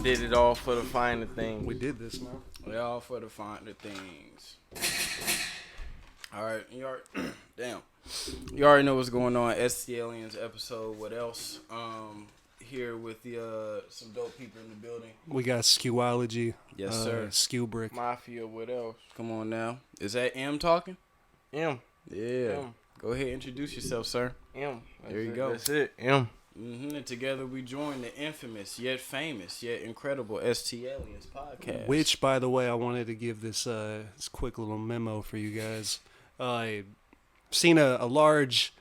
did it all for the finer things. We did this, man. We all for the finer things. All right, damn. You already know what's going on. STLiens episode. What else? Here with the some dope people in the building. We got Skewology. Yes, sir. Skew Brick. Mafia, what else? Come on now. Is that M talking? M. Yeah. Go ahead, introduce yourself, sir. M. There you go. That's it. M. And together we join the infamous, yet famous, yet incredible STLiens podcast. Which, by the way, I wanted to give this quick little memo for you guys. I've seen a large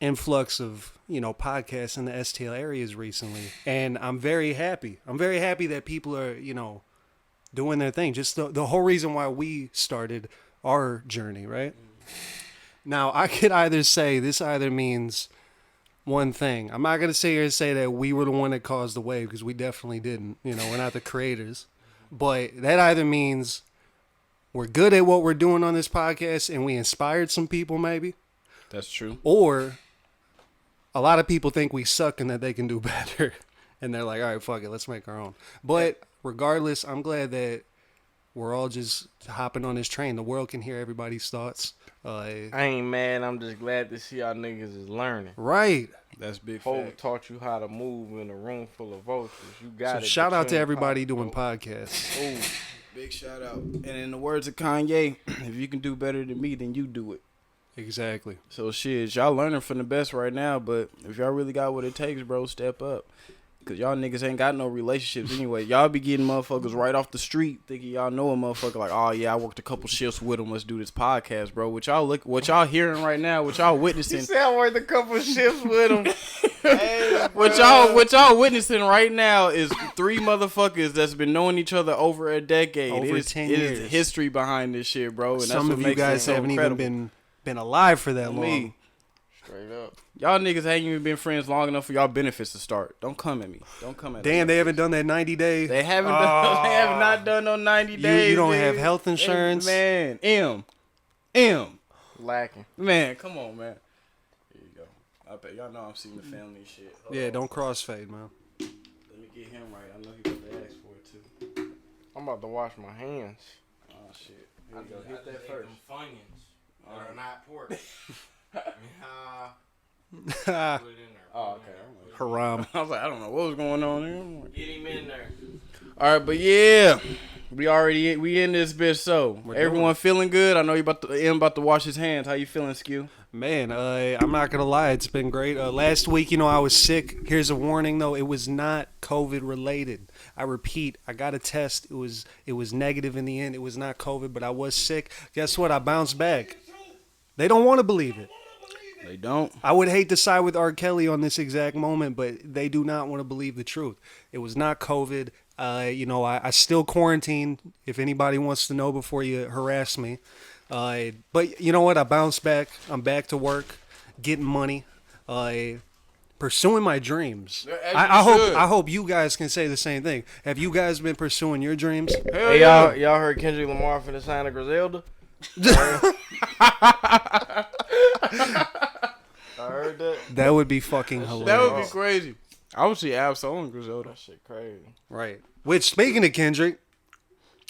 influx of podcasts in the STL areas recently, and I'm very happy. I'm very happy that people are doing their thing. Just the whole reason why we started our journey, right? Now, I could either say this either means one thing. I'm not going to sit here and say that we were the one that caused the wave, because we definitely didn't. We're not the creators. But that either means we're good at what we're doing on this podcast and we inspired some people maybe. That's true. Or a lot of people think we suck and that they can do better. And they're like, all right, fuck it, let's make our own. But regardless, I'm glad that we're all just hopping on this train. The world can hear everybody's thoughts. I ain't mad. I'm just glad to see y'all niggas is learning. Right. That's big Hope fact. taught you how to move in a room full of vultures. You got So it. shout but out you to ain't everybody pop, doing bro. podcasts. Ooh, big shout out. And in the words of Kanye, if you can do better than me, then you do it. Exactly. So shit, y'all learning from the best right now, but if y'all really got what it takes, bro, step up. Cause y'all niggas ain't got no relationships anyway. Y'all be getting motherfuckers right off the street thinking y'all know a motherfucker like, oh yeah, I worked a couple shifts with him. Let's do this podcast, bro. What y'all hearing right now, what y'all witnessing. You sound worth a couple shifts with him. Hey, What y'all witnessing right now is three motherfuckers that's been knowing each other over a decade. Over It 10 is years. history behind this shit, bro. And Some that's what of you makes guys it so haven't incredible. even been alive for that long. Me. Straight up. Y'all niggas ain't even been friends long enough for y'all benefits to start. Don't come at me. Don't come at me. Damn, they haven't done that 90 day. They haven't done. They have not done no 90 days. You don't nigga. have health insurance? Man. Lacking. Man, come on, man. Here you go. I bet y'all know I'm seeing the family and shit. Hold Yeah, on. don't crossfade, man. Let me get him right. I know he got to ask for it too. I'm about to wash my hands. Oh shit. Here you go. Hit that first. Funyuns. All They're right. not pork. Haram. Put it in there. Oh, okay. I was like, I don't know what was going on here. Get him in there. All right, but yeah, we in this bitch. So We're everyone feeling good. I know you about to wash his hands. How you feeling, Skew? Man, I'm not gonna lie, it's been great. Last week, I was sick. Here's a warning, though: it was not COVID related. I repeat, I got a test. It was negative in the end. It was not COVID, but I was sick. Guess what? I bounced back. They don't want to believe it. They don't. I would hate to side with R. Kelly on this exact moment, but they do not want to believe the truth. It was not COVID. I still quarantine. If anybody wants to know before you harass me. But you know what? I bounced back. I'm back to work, getting money, pursuing my dreams. I hope you guys can say the same thing. Have you guys been pursuing your dreams? Hell Hey, yeah. y'all heard Kendrick Lamar for the sign of Griselda? I heard that. That would be fucking hilarious. That would be crazy. I would see Absol and Griselda. That shit crazy. Right. Which, speaking of Kendrick,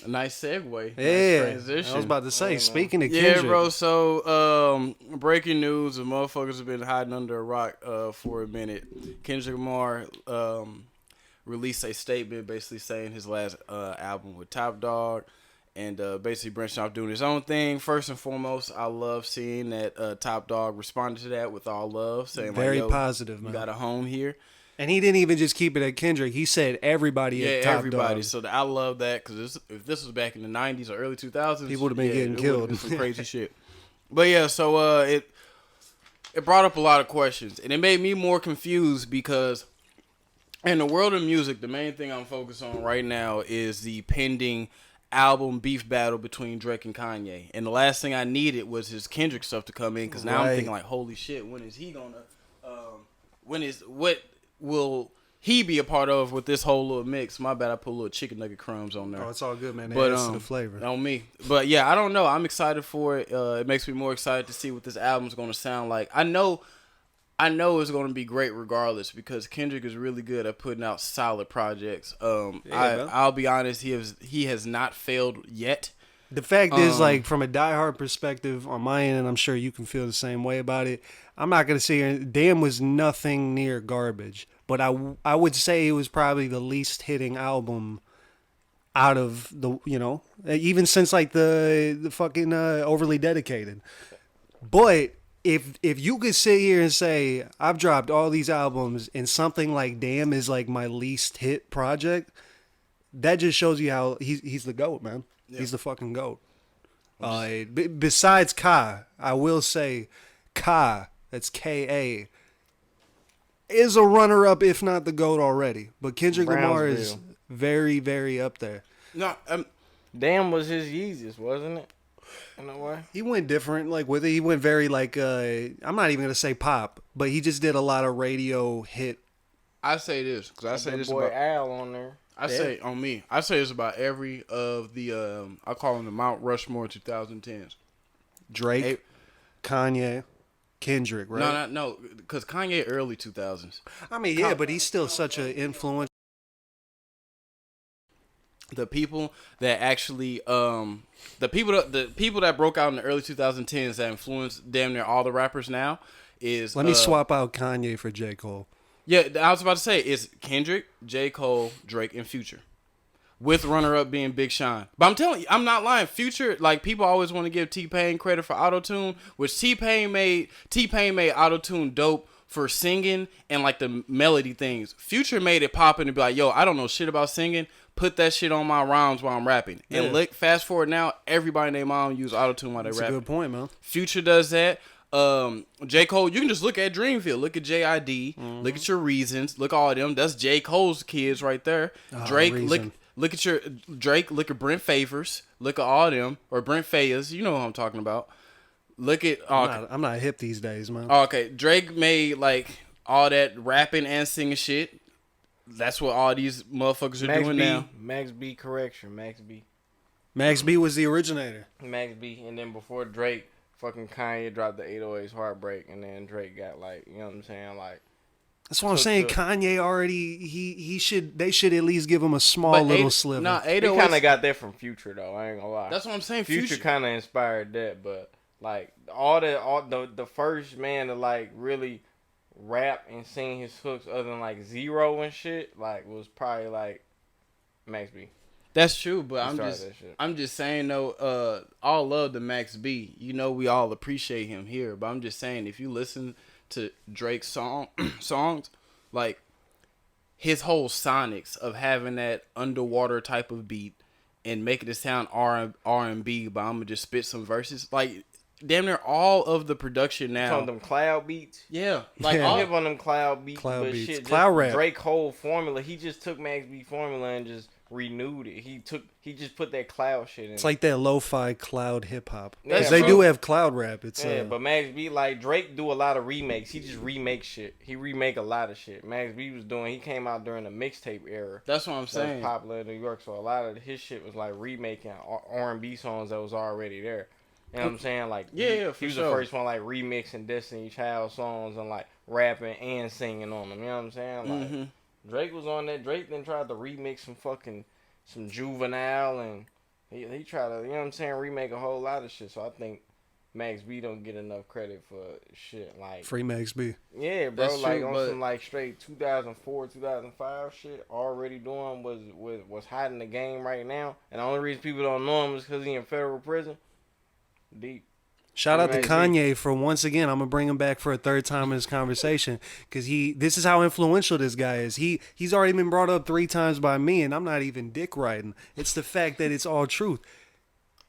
A nice segue. yeah, Nice transition. I was about to say, Yeah, speaking of Yeah, Kendrick, bro. So, breaking news: the motherfuckers have been hiding under a rock for a minute. Kendrick Lamar released a statement basically saying his last album with Top Dog, and basically branching off doing his own thing. First and foremost, I love seeing that Top Dog responded to that with all love, saying very like, "Yo, positive, you man. got a home here." And he didn't even just keep it at Kendrick. He said everybody Yeah, at Top everybody. Dog. So I love that because if this was back in the 90s or early 2000s, People would've been getting it killed. would've been some crazy shit. But yeah, so it brought up a lot of questions, and it made me more confused because in the world of music, the main thing I'm focused on right now is the pending album beef battle between Drake and Kanye. And the last thing I needed was his Kendrick stuff to come in because now I'm Right. thinking like, holy shit, when is he gonna? What will he be a part of with this whole little mix? My bad, I put a little chicken nugget crumbs on there. Oh, it's all good, man. It But adds to the flavor. on me. But yeah, I don't know. I'm excited for it. It makes me more excited to see what this album's gonna sound like. I know I know it's going to be great regardless because Kendrick is really good at putting out solid projects. I'll be honest, he has not failed yet. The fact is, like, from a diehard perspective on my end, and I'm sure you can feel the same way about it, I'm not going to say Damn was nothing near garbage, but I would say it was probably the least hitting album out of the, even since, like, the fucking Overly Dedicated. But if you could sit here and say, I've dropped all these albums and something like Damn is, like, my least hit project, that just shows you how he's the GOAT, man. Yeah. He's the fucking GOAT. Besides Ka, I will say Ka, that's K-A, is a runner-up, if not the GOAT already. But Kendrick Lamar is very, very up there. No, Damn was his Yeezus, wasn't it? In a way. He went different, like, with it. He went very, like, I'm not even going to say pop, but he just did a lot of radio hit. I say this, because I say this boy about... Al on there. I say it's about every of the I call them the Mount Rushmore 2010s. Drake, Kanye, Kendrick, right? No, because Kanye early 2000s. I mean, yeah, but he's still such an influence. The people that actually the people that broke out in the early 2010s that influenced damn near all the rappers now is Let me swap out Kanye for J. Cole. Yeah, I was about to say it's Kendrick, J. Cole, Drake, and Future. With runner-up being Big Sean. But I'm telling you, I'm not lying. Future, like, people always want to give T-Pain credit for auto-tune, which T-Pain made auto-tune dope for singing and, like, the melody things. Future made it poppin' and be like, yo, I don't know shit about singing. Put that shit on my rhymes while I'm rapping. Yeah. And look, fast forward now, everybody and their mom use auto-tune while they rapping. That's a good point, man. Future does that. J. Cole, you can just look at Dreamfield. Look at J.I.D. Look at your Reasons. Look at all of them. That's J. Cole's kids right there. Drake, look at your Drake. Look at Brent Favors. Look at all of them. Or Brent Fayers. You know what I'm talking about. Look at... I'm not hip these days, man. Okay. Drake made, like, all that rapping and singing shit. That's what all these motherfuckers are doing now. Max B correction. Max B. Max B was the originator. Max B. And then before Drake... Fucking Kanye dropped the 808's Heartbreak, and then Drake got, like, you know what I'm saying, like. That's what I'm saying. Kanye already they should at least give him a small little sliver. Nah, he kind of got that from Future though. I ain't gonna lie. That's what I'm saying. Future kind of inspired that, but like all the first man to like really rap and sing his hooks other than like Zero and shit, like was probably like Max B. That's true, but I'm just saying though, all love to Max B. You know we all appreciate him here, but I'm just saying if you listen to Drake's songs, like his whole sonics of having that underwater type of beat and making it sound R&B, but I'm gonna just spit some verses, like damn near all of the production now. On them cloud beats. Yeah, like all hip on them cloud beats. Cloud but beats. Shit, cloud rap. Drake whole formula. He just took Max B formula and just renewed it. He just put that cloud shit in. It's like that lo-fi cloud hip hop. Yeah, because they do have cloud rap. It's but Max B, like Drake do a lot of remakes. He just remakes shit. He remake a lot of shit. Max B he came out during the mixtape era. That's what I'm saying. Was popular in New York, so a lot of his shit was like remaking R&B songs that was already there. You know what I'm saying? Like he was the first one like remixing Destiny Child songs and like rapping and singing on them. You know what I'm saying? Like Drake was on that. Drake then tried to remix some Juvenile and he tried to, you know what I'm saying, remake a whole lot of shit. So I think Max B don't get enough credit for shit like Free Max B. Yeah, bro. That's like true, on some like straight 2004, 2005 shit already doing was hot in the game right now. And the only reason people don't know him is because he in federal prison. Deep. Shout out to Kanye for once again. I'm gonna bring him back for a third time in this conversation because this is how influential this guy is. He's already been brought up 3 times by me, and I'm not even dick riding. It's the fact that it's all truth.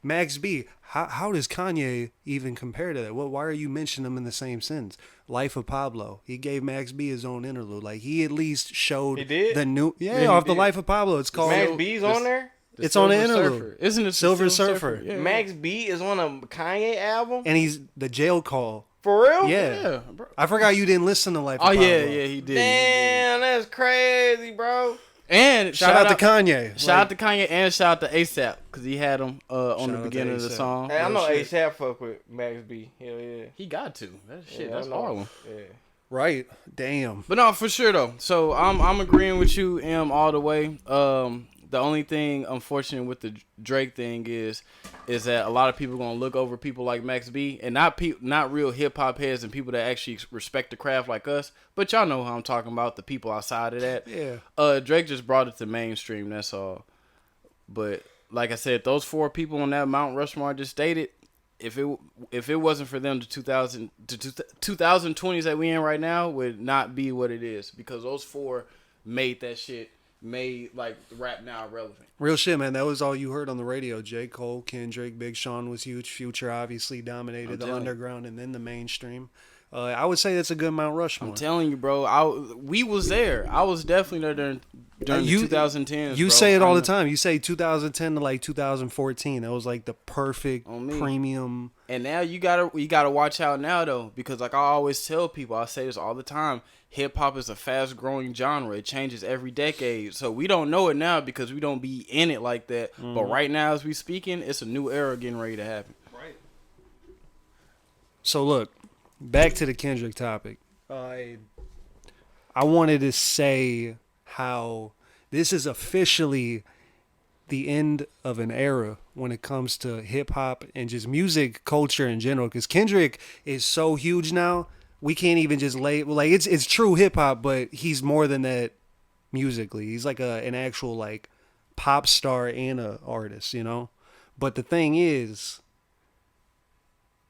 Max B, how does Kanye even compare to that? Why are you mentioning them in the same sentence? Life of Pablo. He gave Max B his own interlude. Like he at least showed the new off the Life of Pablo. It's called Max B's on there. It's on the interlude. Surfer. Isn't it Silver Surfer? Yeah. Max B is on a Kanye album? And he's the jail call. For real? Yeah. Bro. I forgot you didn't listen to Life of Pablo. Yeah, he did. Damn, that's crazy, bro. And shout out to Kanye. Shout out to Kanye and shout out to ASAP because he had him on the beginning of the song. Hey, I know ASAP fuck with Max B. Hell yeah. He got to. That's Harlem. Yeah. Right. Damn. But no, for sure though. So I'm agreeing with you, M, all the way. The only thing unfortunate with the Drake thing is that a lot of people are gonna look over people like Max B and not real hip hop heads and people that actually respect the craft like us. But y'all know how I'm talking about, the people outside of that. Yeah. Drake just brought it to mainstream. That's all. But like I said, those 4 people on that Mount Rushmore I just stated, if it wasn't for them, the 2020s that we in right now would not be what it is, because those 4 made that shit, made like rap now relevant. Real shit, man. That was all you heard on the radio. J. Cole, Kendrick, Big Sean was huge. Future obviously dominated the underground and then the mainstream. I would say that's a good Mount Rushmore. I'm telling you, bro. We was there. I was definitely there during the 2010s. You say it all the time. You say 2010 to like 2014. That was like the perfect premium. And now you gotta watch out now though, because like I always tell people, I say this all the time. Hip hop is a fast growing genre. It changes every decade. So we don't know it now because we don't be in it like that. Mm-hmm. But right now, as we speaking, it's a new era getting ready to happen. Right. So look, back to the Kendrick topic. I wanted to say how this is officially the end of an era when it comes to hip hop and just music culture in general. Because Kendrick is so huge now, we can't even just like it's true hip hop, but he's more than that musically. He's like an actual like pop star and a artist, you know. But the thing is,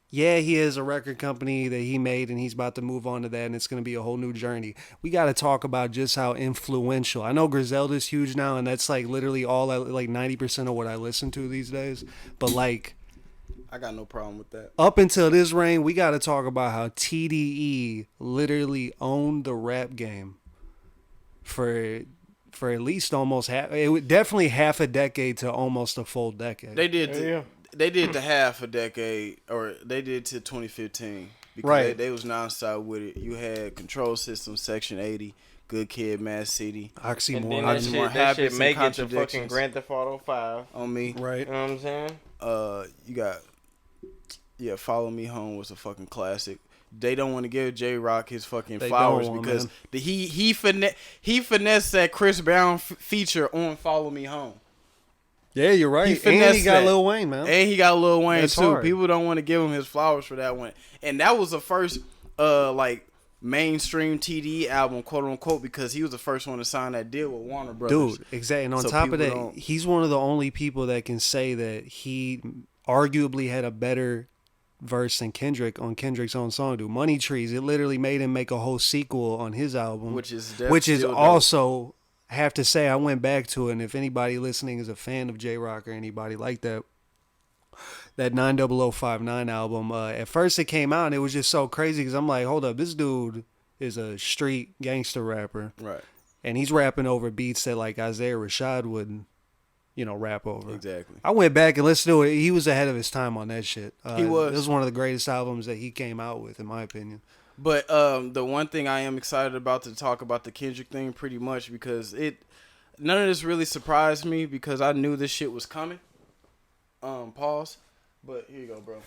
yeah, he has a record company that he made and he's about to move on to that, and it's going to be a whole new journey. We got to talk about just how influential. I know Griselda's huge now, and that's like literally all, like 90% of what I listen to these days. But like, I got no problem with that. Up until this reign, we got to talk about how TDE literally owned the rap game for at least almost definitely half a decade to almost a full decade. They did. They did to half a decade, or they did to 2015. Because right. They was nonstop with it. You had Control System, Section 80, Good Kid, Mad City. Oxymoron. And then that shit make it to fucking Grand Theft Auto 5. On me. Right. You know what I'm saying? You got, Follow Me Home was a fucking classic. They don't want to give J-Rock his fucking flowers because he finessed that Chris Brown feature on Follow Me Home. Yeah, you're right. And he got Lil Wayne, man. And he got Lil Wayne, That's too. hard. People don't want to give him his flowers for that one. And that was the first, mainstream TD album, quote unquote, because he was the first one to sign that deal with Warner Brothers. Dude, exactly. And on top of that, he's one of the only people that can say that he arguably had a better verse than Kendrick on Kendrick's own song, dude. Money Trees, it literally made him make a whole sequel on his album. Which is also... I have to say, I went back to it, and if anybody listening is a fan of J-Rock or anybody like that 90059 album, at first it came out and it was just so crazy because I'm like, hold up, this dude is a street gangster rapper. Right. And he's rapping over beats that like Isaiah Rashad wouldn't, rap over. Exactly. I went back and listened to it. He was ahead of his time on that shit. He was. It was one of the greatest albums that he came out with, in my opinion. But the one thing I am excited about to talk about the Kendrick thing pretty much because none of this really surprised me because I knew this shit was coming. Pause. But here you go, bro.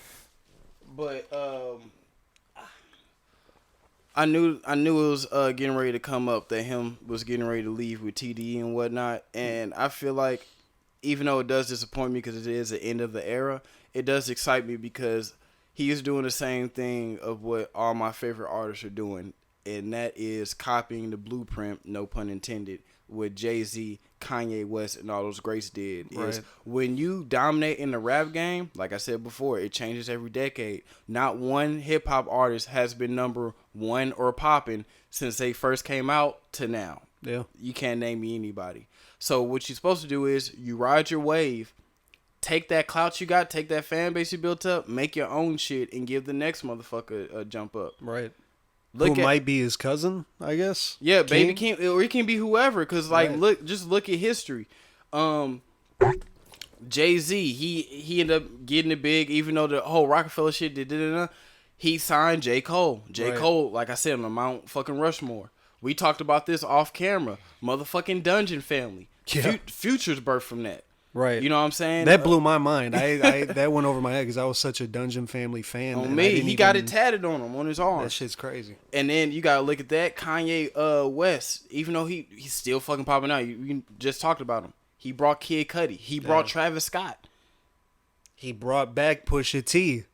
But I knew it was getting ready to come up that him was getting ready to leave with TDE and whatnot, and I feel like even though it does disappoint me because it is the end of the era, it does excite me because he is doing the same thing of what all my favorite artists are doing, and that is copying the blueprint, no pun intended, what Jay-Z, Kanye West, and all those greats did. Right. Is when you dominate in the rap game, like I said before, it changes every decade. Not one hip-hop artist has been number one or popping since they first came out to now. Yeah. You can't name me anybody. So what you're supposed to do is you ride your wave, take that clout you got, take that fan base you built up, make your own shit, and give the next motherfucker a jump up. Right. Who might be his cousin, I guess. Yeah, Baby King, or it can be whoever. Cause like, right. Look at history. Jay-Z, he ended up getting it big, even though the whole Rockefeller shit did. He signed J. Cole. J. Cole, like I said, on the Mount fucking Rushmore. We talked about this off camera. Motherfucking Dungeon Family. Yeah. Future's birth from that. Right. You know what I'm saying? That blew my mind. I that went over my head because I was such a Dungeon Family fan. On and me, he got it tatted on him on his arm. That shit's crazy. And then you gotta look at that Kanye West. Even though he's still fucking popping out. You just talked about him. He brought Kid Cudi. He brought Travis Scott. He brought back Pusha T.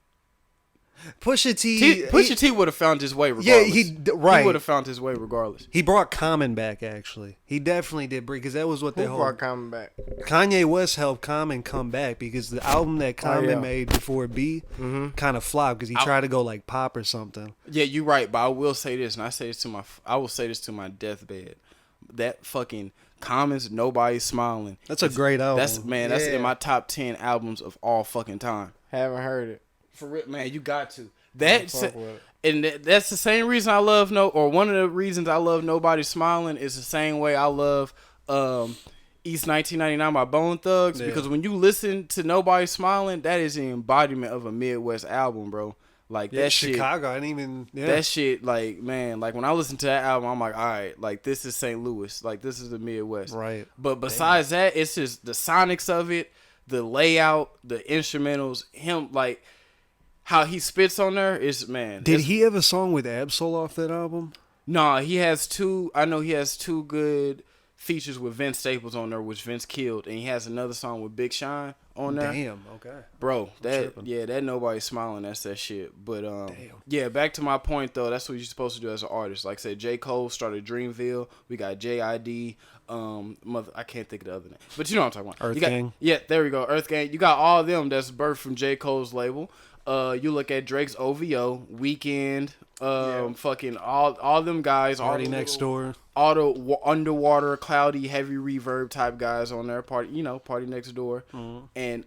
Pusha T would have found his way regardless. Yeah, He would have found his way regardless. He brought Common back, actually. He definitely did, because that was what Who brought Common back? Kanye West helped Common come back, because the album that Common made before B kind of flopped, because he tried to go like pop or something. Yeah, you're right, but I will say this, and I will say this to my deathbed. That fucking Common's Nobody's Smiling. That's a great album. That's in my top 10 albums of all fucking time. Haven't heard it. For real, man, you got to. That's the same reason I love one of the reasons I love Nobody's Smiling is the same way I love East 1999 by Bone Thugs, because when you listen to Nobody's Smiling, that is the embodiment of a Midwest album, bro. Like that shit. Chicago, I didn't even. Yeah. That shit, like, man, like when I listen to that album, I'm like, all right, like this is St. Louis, like this is the Midwest, right? But besides that, it's just the sonics of it, the layout, the instrumentals, him like how he spits on there is, man. Did he have a song with Absol off that album? No, he has two. I know he has two good features with Vince Staples on there, which Vince killed, and he has another song with Big Sean on there. Damn, okay, bro, that Nobody's Smiling, that's that shit. But yeah, back to my point though, that's what you're supposed to do as an artist. Like I said, J. Cole started Dreamville. We got JID. I can't think of the other name, but you know what I'm talking about. Gang. Yeah, there we go. Earth Gang. You got all of them that's birthed from J. Cole's label. You look at Drake's OVO, Weeknd, fucking all them guys. Party Next Door. All the underwater, cloudy, heavy reverb type guys on there. Party Next Door. Mm-hmm. And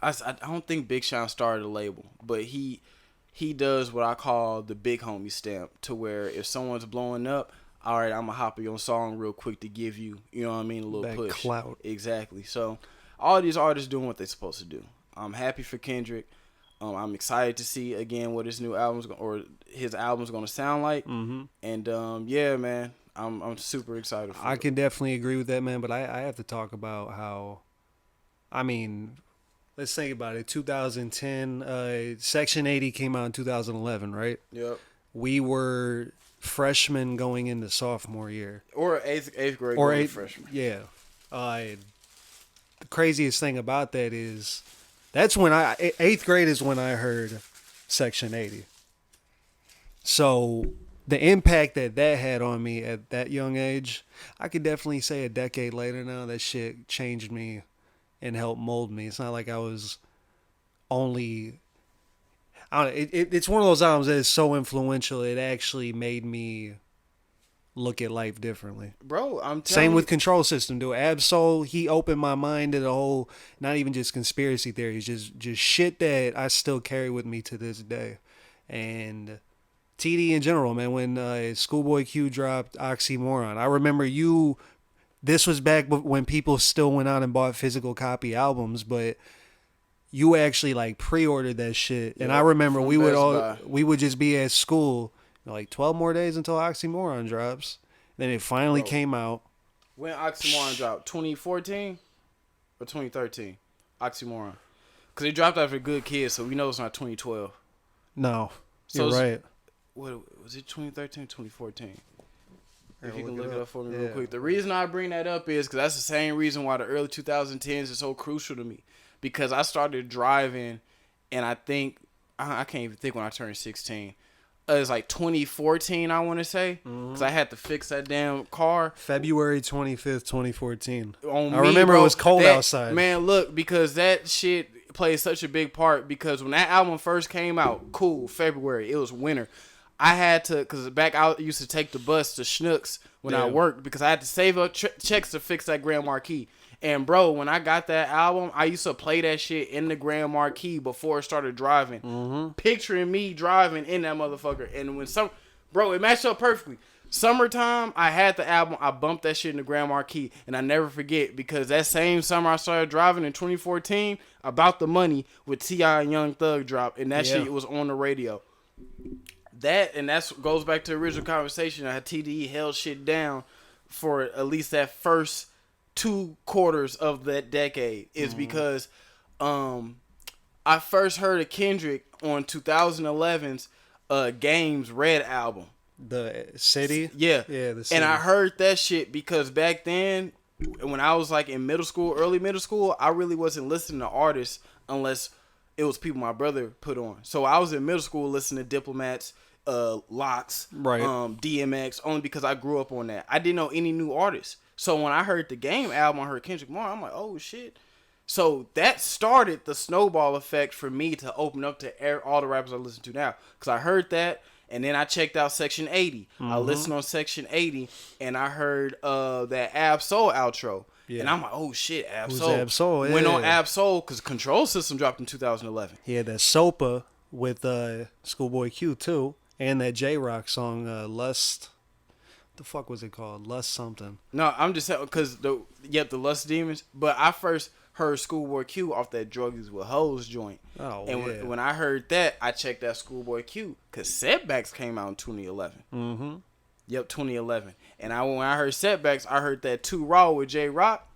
I don't think Big Sean started a label, but he does what I call the big homie stamp, to where if someone's blowing up, all right, I'm gonna hop on your song real quick to give you, you know what I mean, a little that push. Clout. Exactly. So all these artists doing what they're supposed to do. I'm happy for Kendrick. I'm excited to see again what his new album's his album's gonna sound like. Mm-hmm. And yeah, man, I'm super excited. I can definitely agree with that, man. But I have to talk about how, I mean, let's think about it. 2010, Section 80 came out in 2011, right? Yep. We were freshmen going into sophomore year, or eighth grade, or eighth freshman. Yeah. The craziest thing about that is, that's when 8th grade is when I heard Section 80. So the impact that had on me at that young age, I could definitely say a decade later now, that shit changed me and helped mold me. It's not like I was only, I don't know, it's one of those albums that is so influential, it actually made me look at life differently. Bro, I'm telling you. Same with Control System, dude. Absol, he opened my mind to the whole, not even just conspiracy theories, just shit that I still carry with me to this day. And TD in general, man, when Schoolboy Q dropped Oxymoron, I remember this was back when people still went out and bought physical copy albums, but you actually like pre-ordered that shit. And I remember we would just be at school, like 12 more days until Oxymoron drops. Then it finally came out. When Oxymoron dropped? 2014 or 2013? Oxymoron. Because it dropped after Good Kids, so we know it's not 2012. No, you're right. What was it, 2013 or 2014? If you can look look it up for me real quick. The reason I bring that up is because that's the same reason why the early 2010s is so crucial to me. Because I started driving, and I think, I can't even think when I turned 16. It was like 2014, I want to say, because I had to fix that damn car. February 25th, 2014. I remember it was cold outside. Man, look, because that shit plays such a big part, because when that album first came out, February, it was winter. I had to, because back I used to take the bus to Schnucks when I worked, because I had to save up checks to fix that Grand Marquis. And bro, when I got that album, I used to play that shit in the Grand Marquis before it started driving. Picturing me driving in that motherfucker. And when it matched up perfectly. Summertime, I had the album, I bumped that shit in the Grand Marquis. And I never forget, because that same summer I started driving in 2014, About the Money with T.I. and Young Thug dropped. And that shit was on the radio. That goes back to the original conversation. How TDE held shit down for at least that first 2/4 of that decade is because I first heard of Kendrick on 2011's Game's Red album. The City? Yeah. Yeah, the City. And I heard that shit because back then, when I was like in middle school, early middle school, I really wasn't listening to artists unless it was people my brother put on. So I was in middle school listening to Diplomats, Locks, Right. DMX, only because I grew up on that. I didn't know any new artists. So when I heard the Game album, I heard Kendrick Lamar, I'm like, oh shit. So that started the snowball effect for me to open up to all the rappers I listen to now. Because I heard that, and then I checked out Section 80. I listened on Section 80, and I heard that Ab Soul outro. Yeah. And I'm like, oh shit, Ab Who's Soul. Ab Soul? Went on Yeah. Ab Soul because Control System dropped in 2011. He had that Sopa with Schoolboy Q too, and that J-Rock song Lust. The fuck was it called? Lust something. No, I'm just saying because the Lust Demons. But I first heard Schoolboy Q off that Druggies with Hoes joint. Oh, and yeah. when I heard that, I checked out Schoolboy Q because Setbacks came out in 2011. Mm-hmm. Yep, 2011. And when I heard Setbacks, I heard that 2 Raw with J Rock.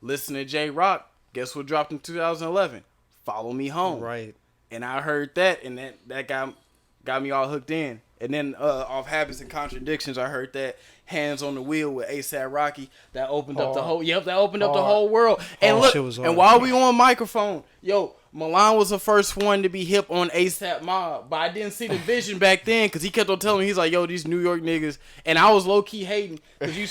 Listen to J Rock. Guess what dropped in 2011? Follow Me Home. Right. And I heard that, and that got me all hooked in. And then off Habits and Contradictions, I heard that Hands on the Wheel with A$AP Rocky. That opened up the whole. Yep, that opened up the whole world. And look, shit was hard. and while we on microphone, yo, Milan was the first one to be hip on A$AP Mob, but I didn't see the vision back then because he kept on telling me, he's like, yo, these New York niggas, and I was low key hating because you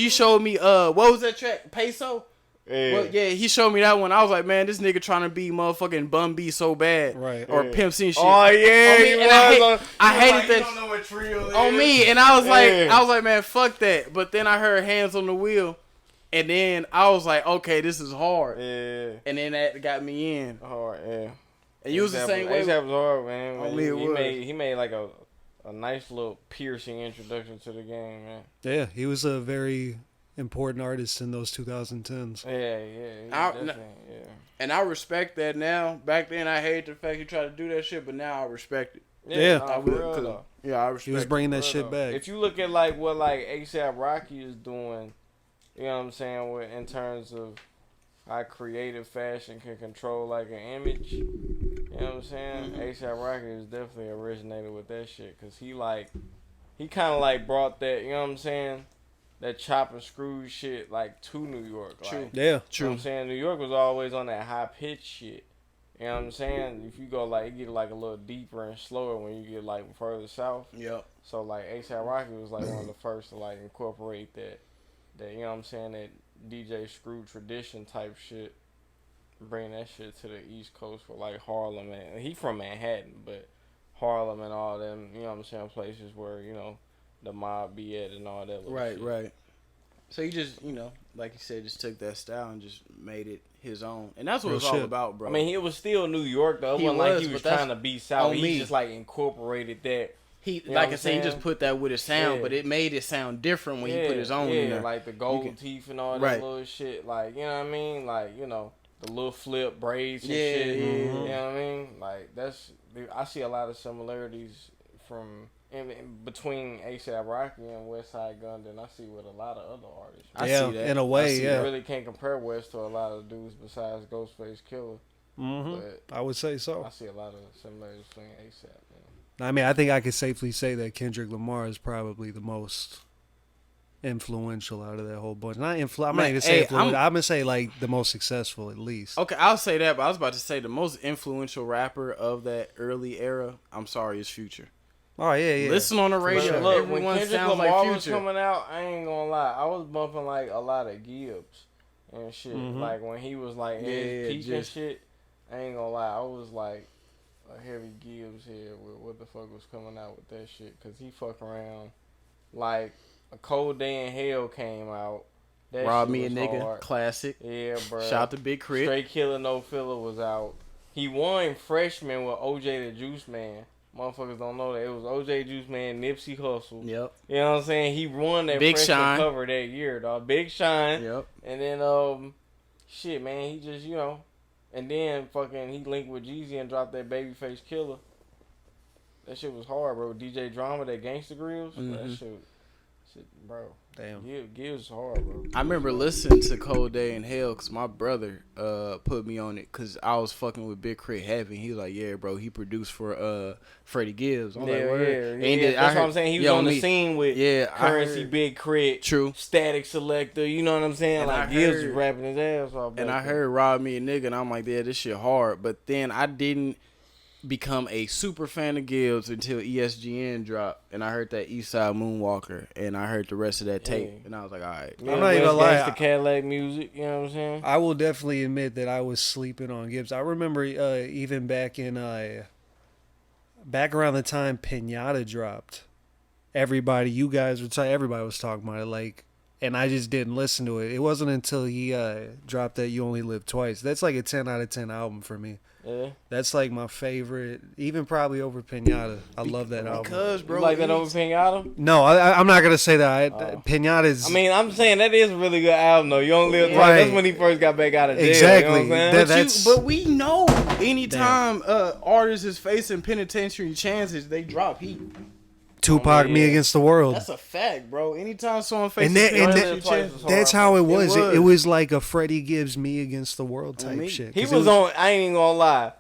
showed me what was that track, Peso. Yeah. Well, yeah, he showed me that one. I was like, man, this nigga trying to be motherfucking Bun B so bad, Right. Or Yeah. Pimp C and shit. Oh yeah, On me, he and I was hated that You don't know what trio on me, and I was Yeah. like, man, fuck that. But then I heard Hands on the Wheel, and then I was like, okay, this is hard. Yeah, And then that got me in. hard. Yeah. And you was the same way. A$AP was hard, man. On me it was. He made like a nice little piercing introduction to the game, man. Yeah, he was a very important artist in those 2010s. Yeah. Definitely, yeah. And I respect that now. Back then, I hated the fact he tried to do that shit, but now I respect it. Yeah. Nah, for real, though. Yeah, I respect He was bringing that shit though. back. If you look at like what like A$AP Rocky is doing, you know what I'm saying, with in terms of how creative fashion can control like an image. You know what I'm saying? A$AP Rocky is definitely originated with that shit because he kind of like brought that, you know what I'm saying, that chop and screw shit like to New York. True. Like, Yeah. you know what I'm saying? New York was always on that high pitch shit. You know what I'm saying? If you go like, it get like a little deeper and slower when you get like further south. Yep. So like A$AP Rocky was like one of the first to like incorporate that you know what I'm saying, that DJ Screw tradition type shit. Bring that shit to the East Coast for like Harlem, and he from Manhattan, but Harlem and all them, you know what I'm saying, places where, you know, the mob be at and all that little Right, shit. right. So he just, like you said, just took that style and just made it his own. And that's what Real it's all shit. about, bro. I mean, it was still New York though. It He wasn't like was, he was but that's trying to be South. on He me. just like incorporated that. he, know like what I I'm said, he just saying? put that with his sound, Yeah. but it made it sound different when he put his own in there. like the gold can- teeth and all that Right. little shit. Like, you know what I mean? Like, you know, the little flip braids and Yeah, shit. yeah, You yeah. know what I mean? Like, I see a lot of similarities in between A$AP Rocky and West Side Gun than I see with a lot of other artists. I Yeah, see that. in a way, I see yeah. You that. really can't compare West to a lot of dudes besides Ghostface Killer. Mm-hmm. But I would say I so. see a lot of similarities between A$AP, man. I mean, I think I could safely say that Kendrick Lamar is probably the most influential out of that whole bunch. I'm not Man, gonna say hey, influential. I'm gonna say like the most successful at least. Okay, I'll say that, but I was about to say the most influential rapper of that early era, I'm sorry, is Future. Oh yeah, yeah. Listen on the But radio, look, when everyone Kendrick sounds Lamar like was Future. coming out, I ain't gonna lie, I was bumping like a lot of Gibbs and shit. Mhm. Like when he was like in Yeah, his peak and just- shit, I ain't gonna lie, I was like a heavy Gibbs head with what the fuck was coming out with that shit, cause he fuck around. Like A Cold Day in Hell came out. That Rob shit Me a was Nigga, hard. classic. Yeah, bro. Shout out to Big Crit. Straight Killer No Filler was out. He won freshman with OJ the Juice Man. Motherfuckers don't know that. It was OJ Juice Man, Nipsey Hussle. Yep. You know what I'm saying? He won that Big freshman Shine. cover that year, dog. Big Shine. Yep. And then, shit, man, he just, and then fucking he linked with Jeezy and dropped that Babyface Killer. That shit was hard, bro. DJ Drama, that Gangsta Grills. That Mhm. shit Shit, bro. Damn. Gibbs hard, bro. I remember listening to Cold Day in Hell because my brother put me on it because I was fucking with Big Crit Heavy. He was like, yeah, bro, he produced for Freddie Gibbs. I'm like, word. That's what I'm saying. He was on the scene with Currency, Big Crit, True, Static Selector. You know what I'm saying? And like Gibbs was rapping his ass off. And I heard Rob Me a Nigga, and I'm like, yeah, this shit hard. But then I didn't become a super fan of Gibbs until ESGN dropped, and I heard that Eastside Moonwalker, and I heard the rest of that tape, and I was like, all right. I'm not even gonna lie. The Cadillac music, you know what I'm saying? I will definitely admit that I was sleeping on Gibbs. I remember even back around the time Pinata dropped, everybody was talking about it, like, and I just didn't listen to it. It wasn't until he dropped that You Only Live Twice. That's like a 10 out of 10 album for me. Yeah. That's like my favorite, even probably over Pinata. I love that album. Because, bro, you like that over Pinata? No, I'm not gonna say that. Pinata's. I mean, I'm saying that is a really good album though. You Only Live Twice. Right. That's when he first got back out of jail. Exactly. You know what I'm saying? But we know anytime artists is facing penitentiary chances, they drop heat. Tupac, Me Against the World. That's a fact, bro. Anytime someone faces that's how it was. It was like a Freddie Gibbs, Me Against the World type shit. He was on. I ain't even gonna lie.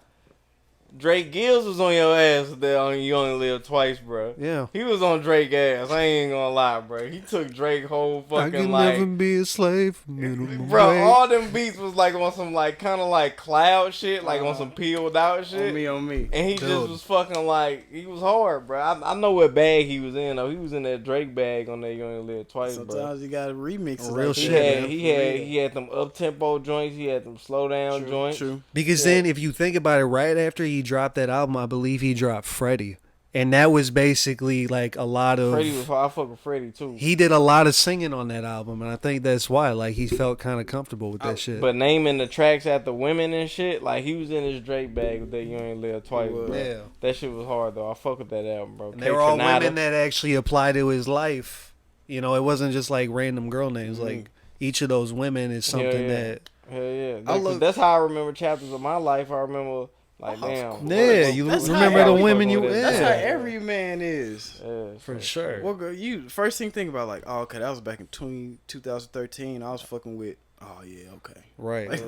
Drake Gibbs was on your ass there on You Only Live Twice, bro. Yeah. He was on Drake ass. I ain't gonna lie, bro. He took Drake whole fucking I can never be a slave for minimum bro, wage. all them beats was like on some like kind of like cloud shit, like on some peeled out shit. On me. And he just was fucking like, he was hard, bro. I know what bag he was in, though. He was in that Drake bag on that You Only Live Twice, Sometimes bro. you gotta remix it. Real shit, He had them up-tempo joints. He had them slow-down joints. True. Because then, if you think about it, right after he dropped that album, I believe he dropped Freddie. And that was basically like a lot of... I fuck with Freddie, too. He did a lot of singing on that album, and I think that's why. Like, he felt kind of comfortable with that shit. But naming the tracks after women and shit, like, he was in his Drake bag with that You Ain't Live Twice, bro. Yeah. That shit was hard, though. I fuck with that album, bro. And they were all women that actually applied to his life. You know, it wasn't just like random girl names. Like, each of those women is something that... Hell yeah. That's how I remember chapters of my life. I remember... Like, damn. Yeah, you remember the women you... That's how every man is. Yeah, for sure. Well, girl, first thing think about, like, oh, okay, that was back in 2013. I was fucking with... Oh, yeah, okay. Right. Like,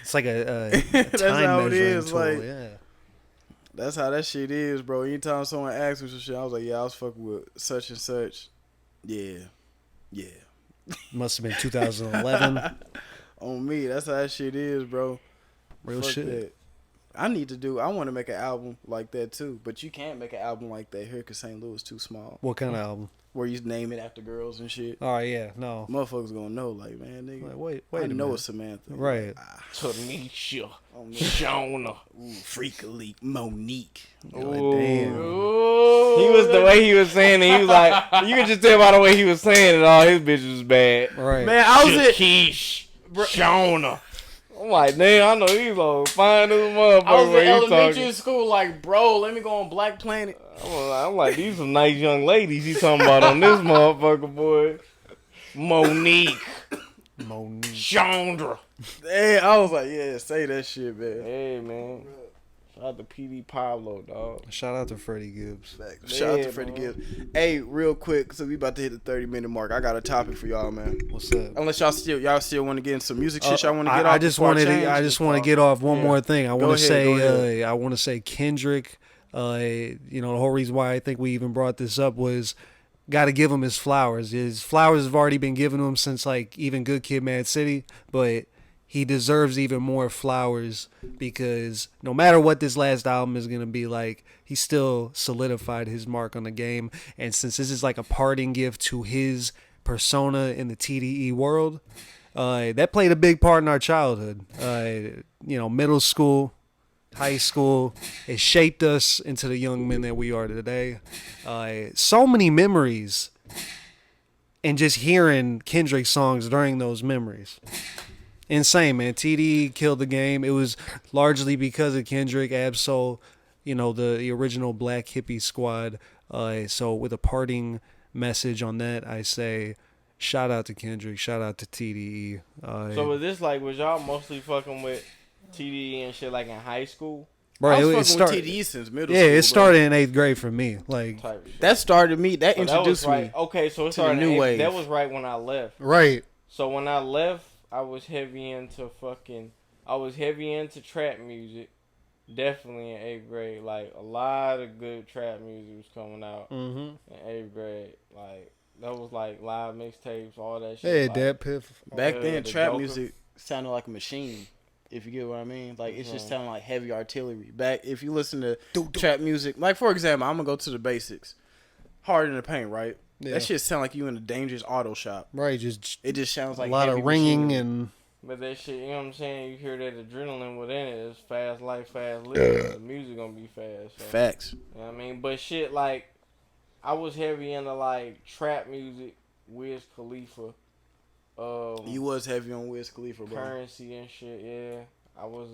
it's like a that's time how it measuring is. tool. Like, yeah. That's how that shit is, bro. Anytime someone asks me some shit, I was like, yeah, I was fucking with such and such. Yeah. Must have been 2011. On me, that's how that shit is, bro. Real Fuck shit. that. I want to make an album like that too, but you can't make an album like that here because St. Louis is too small. What kind of album? Where you name it after girls and shit. Oh, yeah, no. Motherfuckers gonna know, like, man, nigga. Like, wait I a know minute. it's Samantha. Right. Tanisha. Shona. Freakily Monique. Like, damn. He was the way he was saying it. He was like, you could just tell by the way he was saying it, all his bitches was bad. Right. Man, I was at Shakish, Shona. I'm like, damn, I know he's a fine as a motherfucker. I was where in he elementary talking. school, like, bro, let me go on Black Planet. I'm like, these some nice young ladies he talking about on this motherfucker, boy. Monique. Chandra. Hey, I was like, yeah, say that shit, man. Hey, man. Shout out to PD Pablo, dog. Shout out to Freddie Gibbs. Shout out to Freddie Gibbs. Hey, real quick, so we about to hit the 30-minute mark. I got a topic for y'all, man. What's up? Unless y'all still want to get into some music shit, y'all want to get off. I just want to get off one more thing. I want to say go ahead. Kendrick. The whole reason why I think we even brought this up was got to give him his flowers. His flowers have already been given to him since like even Good Kid, Mad City, but he deserves even more flowers because no matter what this last album is going to be like, he still solidified his mark on the game. And since this is like a parting gift to his persona in the TDE world, that played a big part in our childhood. Middle school, high school, it shaped us into the young men that we are today. So many memories and just hearing Kendrick songs during those memories. Insane, man. TDE killed the game. It was largely because of Kendrick, Absol, the original Black Hippie Squad. So with a parting message on that, I say shout out to Kendrick, shout out to TDE. So was y'all mostly fucking with TDE and shit like in high school? Bro, I was it fucking started. with TDE since middle Yeah, school. it started in 8th grade for me. Like, type shit. That started me. That So introduced right. me. Okay, so it to the started new in wave. That was right when I left. right. So when I left, I was heavy into trap music. Definitely in 8th grade. Like, a lot of good trap music was coming out in 8th grade. Like, that was like live mixtapes, all that shit. Hey, like, Dad Piff. Back then, the trap Joker. music sounded like a machine. If you get what I mean, like it's just Mhm. sounding like heavy artillery. Back if you listen to trap music, like for example, I'm gonna go to the basics. Hard in the Paint, right? Yeah. That shit sound like you in a dangerous auto shop. Right, just It just sounds like a lot heavy of ringing machinery. and But that shit, you know what I'm saying? You hear that adrenaline within it. It's fast life, fast living. The music gonna be fast. So. Facts. You know what I mean? But shit, like, I was heavy into, like, trap music, Wiz Khalifa, You was heavy on Wiz Khalifa, bro. Currency and shit, yeah. I was,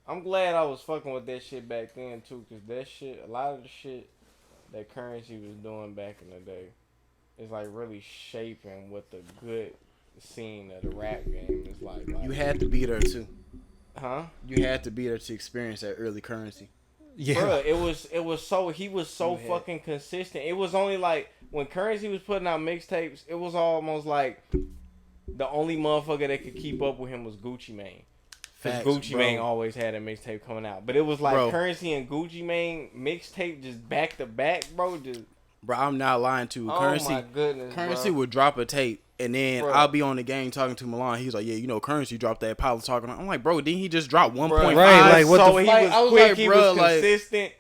I'm glad I was fucking with that shit back then, too, because that shit, a lot of the shit that Currency was doing back in the day is, like, really shaping what the good scene of the rap game is like. You had to be there too. Huh? You had to be there to experience that early Currency. yeah. Bruh, he was so You had- fucking consistent. It was only like when Currency was putting out mixtapes, it was almost like the only motherfucker that could keep up with him was Gucci Mane. Because Facts, Gucci bro. Mane always had a mixtape coming out. But it was like Bro. Currency and Gucci Mane mixtape just back to back, bro. Just, Bro, I'm not lying to you. oh Currency my goodness, Currency bro. would drop a tape, and then Bro. I'll be on the game talking to Milan. He's like, "Yeah, you know, Currency dropped that pilot talking." I'm like, "Bro, didn't he just drop 1.5?" Right, like, what the so he Like, was I was quick, like, he bro, was like- consistent.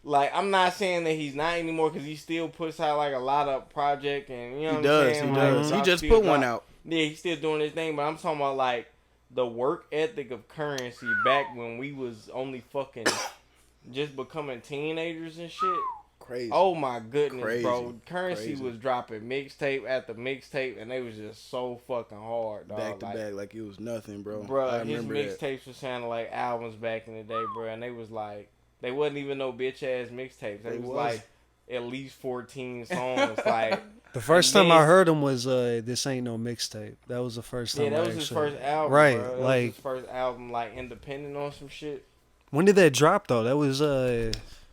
Like, I'm not saying that he's not anymore because he still puts out like a lot of project and you know He what does. I'm He saying. does. Like, He just still put one drop- out. Yeah, he's still doing his thing, but I'm talking about like the work ethic of Currency back when we was only fucking just becoming teenagers and shit. Crazy. Oh my goodness, Crazy. bro! Currency Crazy. was dropping mixtape after mixtape, and they was just so fucking hard, dog. back to Like, back, like it was nothing, bro. bro, I his remember that. mixtapes was sounding like albums back in the day, bro. And they was like, they wasn't even no bitch ass mixtapes. They They was was. like at least 14 songs. Like, The first and time I then- heard him was "This Ain't No Mixtape." That was the first time. yeah, that I was his actually- first album, Right, bro. That like- was his first album, like independent on some shit. When did that drop though? That was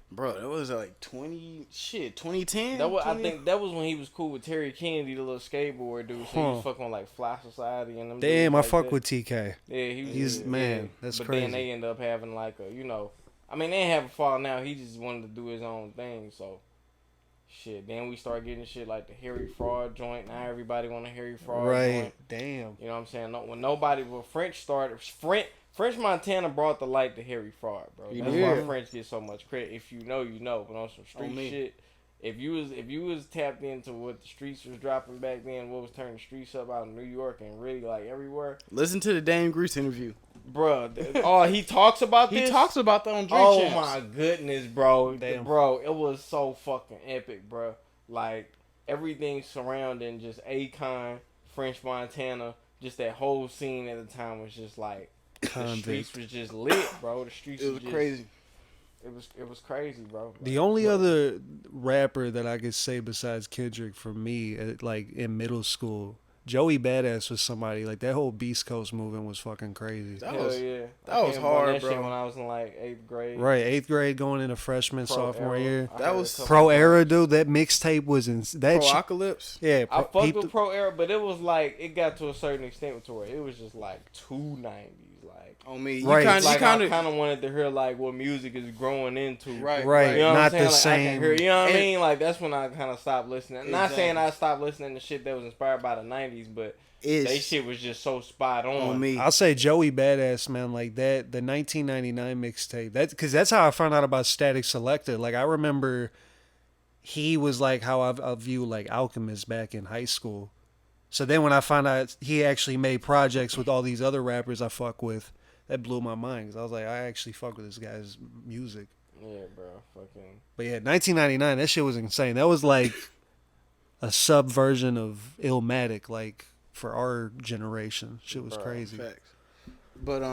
Bro, that was like 2010. That was, I 20? think that was when he was cool with Terry Kennedy, the little skateboard dude. So he was Huh. fucking on like Fly Society and them. damn. dudes I like fuck that. with TK. Yeah, he was. He's- yeah. man, that's but crazy. then they end up having like a, you know, I mean they didn't have a fall now. He just wanted to do his own thing. So, shit. Then we start getting shit like the Harry Fraud joint. Now everybody want a Harry Fraud Right. joint. Damn. You know what I'm saying? No, when nobody, when French started, French Montana brought the light to Harry Fraud, bro. You That's did. why French gets so much credit. If you know, you know. But on some street me. shit, if you was tapped into what the streets was dropping back then, what was turning the streets up out in New York and really like everywhere, Listen to the Dame Grease interview. bro. Oh, he talks about He this. talks about that on Drink Oh Champs. my goodness, bro. Damn. Bro, it was so fucking epic, bro. Like everything surrounding just Akon, French Montana, just that whole scene at the time was just like the Convict. streets was just lit, bro. The streets It was just, crazy. It was crazy, bro. The only other rapper that I could say besides Kendrick for me, like in middle school, Joey Badass was somebody like that whole Beast Coast movement was fucking crazy. That Hell was yeah. that I was came upon hard, that bro. shit when I was in like 8th grade. Right, 8th grade going into freshman, Pro sophomore Era. year. I That heard a was couple Pro songs. Era, dude. That mixtape was in that shit. Pro-apocalypse. Yeah, I fucked peep with the- Pro Era, but it was like it got to a certain extent to where it was just like too 90s, like. On me, Right. you kind Like I of, kind of wanted to hear like what music is growing into. right, Right. You know what Not I'm saying? the Like, I same. can hear, you know what I And- mean? Like that's when I kind of stopped listening. Not saying Exactly. I stopped listening to shit that was inspired by the 90s, but It's they shit was just so spot on. on me. I'll say Joey Badass, man, like that, the 1999 mixtape. Because that's how I found out about Static Selector. Like I remember, he was like how I view like Alchemist back in high school. So then when I found out he actually made projects with all these other rappers I fuck with, that blew my mind. Because I was like, I actually fuck with this guy's music. Yeah, bro. Fucking. But yeah, 1999, that shit was insane. That was like a subversion of Illmatic, like for our generation. Shit was Bro, crazy. Facts. But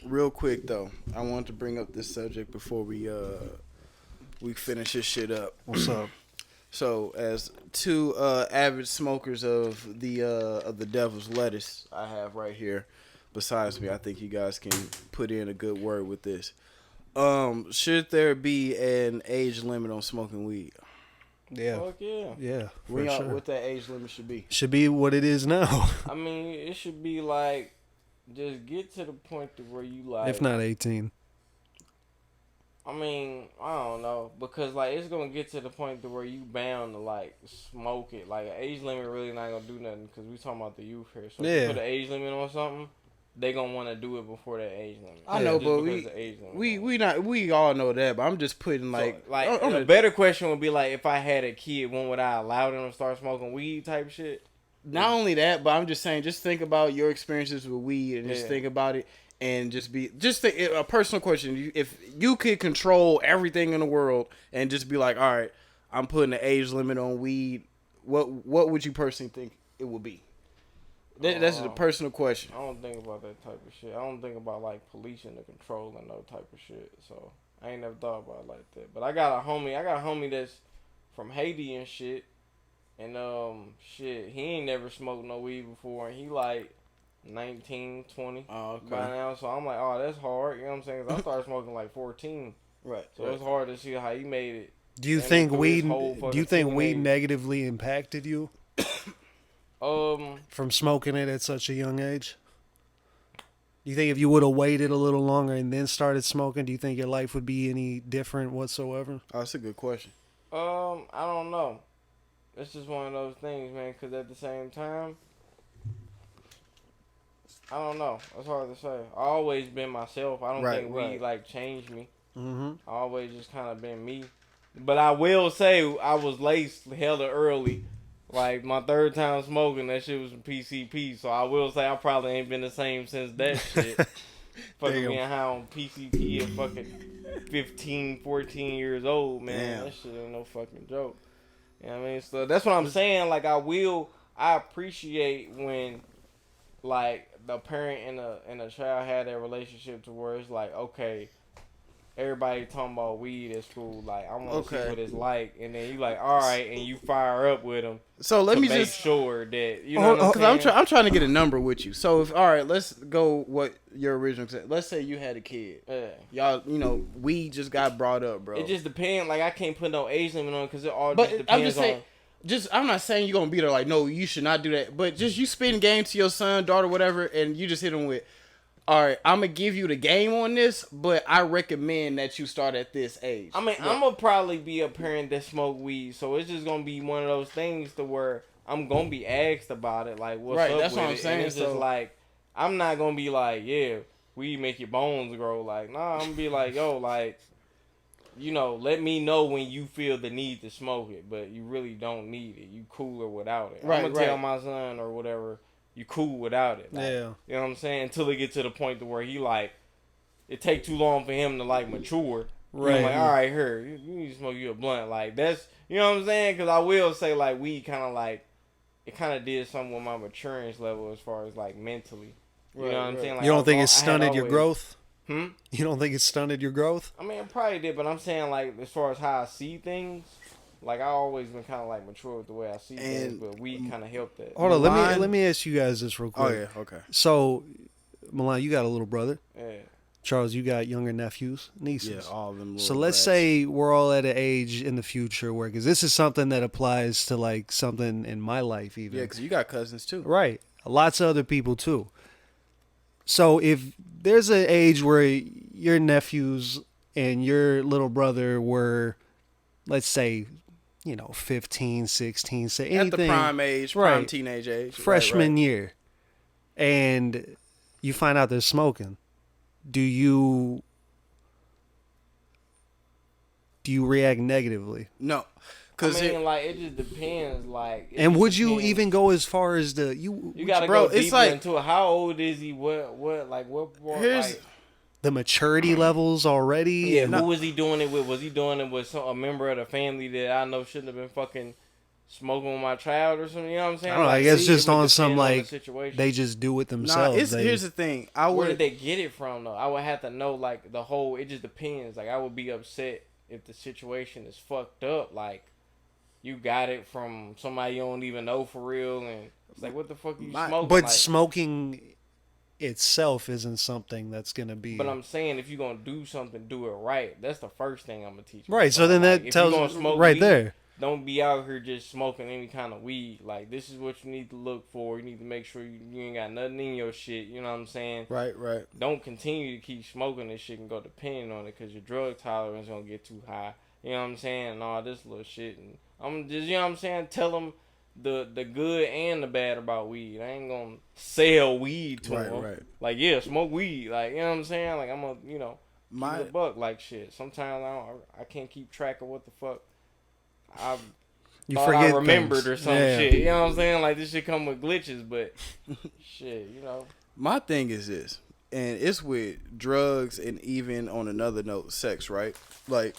real quick though, I wanted to bring up this subject before we finish this shit up. What's up? So, as two avid smokers of the devil's lettuce, I have right here besides me. I think you guys can put in a good word with this. Should there be an age limit on smoking weed? Yeah. Fuck yeah. Yeah, for sure. What that age limit should be? Should be what it is now. I mean, it should be like, just get to the point to where you like. If not 18. I mean, I don't know, because like it's gonna get to the point to where you bound to like smoke it. Like an age limit really not gonna do nothing because we talking about the youth here. So if you put an age limit on something, they gonna want to do it before that age limit. I know, but we all know that. But I'm just putting like a better question would be like, if I had a kid, when would I allow them to start smoking weed type shit? Not only that, but I'm just saying, just think about your experiences with weed and just think about it. And just think, a personal question. If you could control everything in the world and just be like, all right, I'm putting an age limit on weed, what would you personally think it would be? That's a personal question. I don't think about that type of shit. I don't think about like policing the control and no type of shit. So I ain't never thought about it like that. But I got a homie that's from Haiti and shit. And shit, he ain't never smoked no weed before, and he like 19, 20 by now. So I'm like, oh, that's hard. You know what I'm saying? 'Cause I started smoking like 14. Right. So it's hard to see how he made it. Do you think weed negatively impacted you? From smoking it at such a young age? Do you think if you would have waited a little longer and then started smoking, do you think your life would be any different whatsoever? Oh, that's a good question. I don't know. It's just one of those things, man, because at the same time, I don't know. It's hard to say. I always been myself. I don't think weed like changed me. I always just kind of been me. But I will say I was laced hella early. Like my third time smoking, that shit was from PCP. So I will say I probably ain't been the same since that shit. Fucking being high on PCP at fucking 15, 14 years old, man. That shit ain't no fucking joke. You know what I mean? So that's what I'm saying. Like I appreciate when like the parent and a child had that relationship to where it's like, okay, everybody talking about weed at school, like I want to see what it's like, and then you like, all right, and you fire up with them. So let me make just sure that you know. Because I'm trying to get a number with you. So if all right, let's go what your original said. Let's say you had a kid. Y'all, weed just got brought up, bro. It just depends. Like I can't put no age limit on because it all just depends. I'm just saying. I'm not saying you're gonna be there like, no, you should not do that. But just you spitting game to your son, daughter, whatever, and you just hit them with, all right, I'm gonna give you the game on this, but I recommend that you start at this age. I mean, I'm gonna probably be a parent that smoke weed, so it's just gonna be one of those things to where I'm gonna be asked about it, like what's up that's with what I'm it. saying. And it's just like I'm not gonna be like, yeah, weed make your bones grow. Like, nah, I'm gonna be like, yo, like, let me know when you feel the need to smoke it, but you really don't need it. You cooler without it. I'm gonna tell my son or whatever, you cool without it. Like, you know what I'm saying? Until it get to the point to where he like, it take too long for him to like mature. Right. I'm like, all right, here, you need to smoke you a blunt. Like that's, you know what I'm saying? Because I will say like weed kind of like, it kind of did something with my maturing level as far as like mentally. You know what I'm saying? Like, you don't think it stunted your growth? You don't think it stunted your growth? I mean, it probably did, but I'm saying like as far as how I see things. Like I always been kind of like mature with the way I see things, but weed kind of helped that. Hold on, let me ask you guys this real quick. Oh yeah, okay. So, Milan, you got a little brother. Yeah. Charles, you got younger nephews, nieces. Yeah, all of them. So let's say we're all at an age in the future where, because this is something that applies to like something in my life even. Yeah, because you got cousins too. Right, lots of other people too. So if there's an age where your nephews and your little brother were, let's say, 15, 16, say anything. At the prime age, prime teenage age. Freshman year. And you find out they're smoking. Do you react negatively? No. Cause it just depends. Like, and would you even go as far as you gotta go deeper into it. How old is he? Here's the maturity levels already. Yeah, who was he doing it with? Was he doing it with a member of the family that I know shouldn't have been fucking smoking with my child or something? You know what I'm saying? I don't know. I guess just on some like they just do it themselves. Here's the thing. Where did they get it from though? I would have to know like the whole. It just depends. Like I would be upset if the situation is fucked up. Like you got it from somebody you don't even know for real, and it's like what the fuck you smoking? But like, smoking itself isn't something that's going to be. But I'm saying if you're gonna do something, do it right. That's the first thing I'm gonna teach. Right. So then like, that tells if you're gonna smoke right weed, there. don't be out here just smoking any kind of weed. Like, this is what you need to look for. You need to make sure you ain't got nothing in your shit. You know what I'm saying? Right. Don't continue to keep smoking this shit and go depending on it because your drug tolerance gonna get too high. You know what I'm saying? And all this little shit. And I'm just, you know what I'm saying? Tell them the good and the bad about weed. I ain't gonna sell weed to them. Right. Like, yeah, smoke weed. Like, you know what I'm saying? Like, I'm gonna, you know, My keep it a buck like shit. Sometimes I can't keep track of what the fuck You thought forget I remembered things. or some shit. You know what I'm saying? Like, this shit come with glitches, but shit, you know. My thing is this, and it's with drugs and even on another note, sex, right? Like,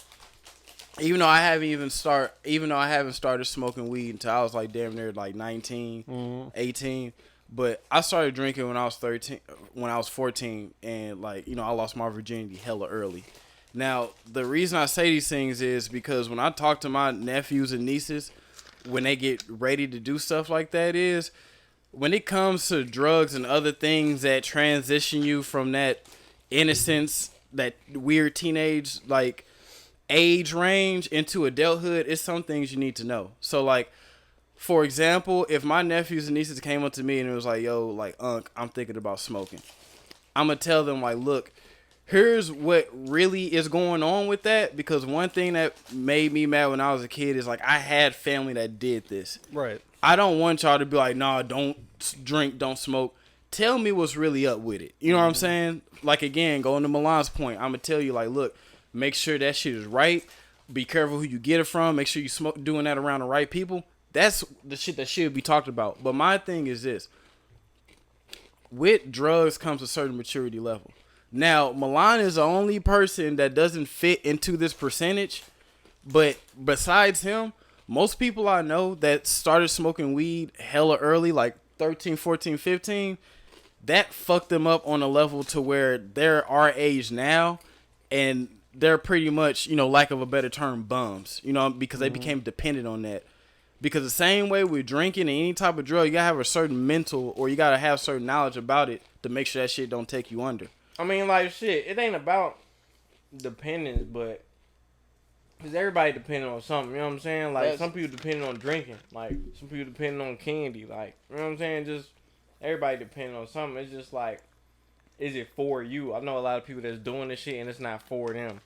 even though I haven't started smoking weed until I was like damn near like 19, 18, but I started drinking when I was 14, and like, you know, I lost my virginity hella early. Now, the reason I say these things is because when I talk to my nephews and nieces, when they get ready to do stuff like that, is when it comes to drugs and other things that transition you from that innocence, that weird teenage like age range into adulthood, it's some things you need to know. So like, for example, if my nephews and nieces came up to me and it was like, yo, like, Unc, I'm thinking about smoking, I'm going to tell them like, look, here's what really is going on with that, because one thing that made me mad when I was a kid is like I had family that did this. Right. I don't want y'all to be like, nah, don't drink, don't smoke. Tell me what's really up with it. You know what I'm saying? Like, again, going to Milan's point, I'm going to tell you, like, look, make sure that shit is right. Be careful who you get it from. Make sure you doing that around the right people. That's the shit that should be talked about. But my thing is this. With drugs comes a certain maturity level. Now, Milan is the only person that doesn't fit into this percentage. But besides him, most people I know that started smoking weed hella early, like 13, 14, 15, that fucked them up on a level to where they're our age now, and they're pretty much, you know, lack of a better term, bums, you know, because they became dependent on that. Because the same way with drinking and any type of drug, you gotta have a certain mental, or you gotta have certain knowledge about it to make sure that shit don't take you under. I mean, like, shit, it ain't about dependence, but because everybody depending on something, you know what I'm saying? Like, some people depending on drinking, like, some people depending on candy, like, you know what I'm saying? Just, everybody depending on something. It's just like, is it for you? I know a lot of people that's doing this shit and it's not for them.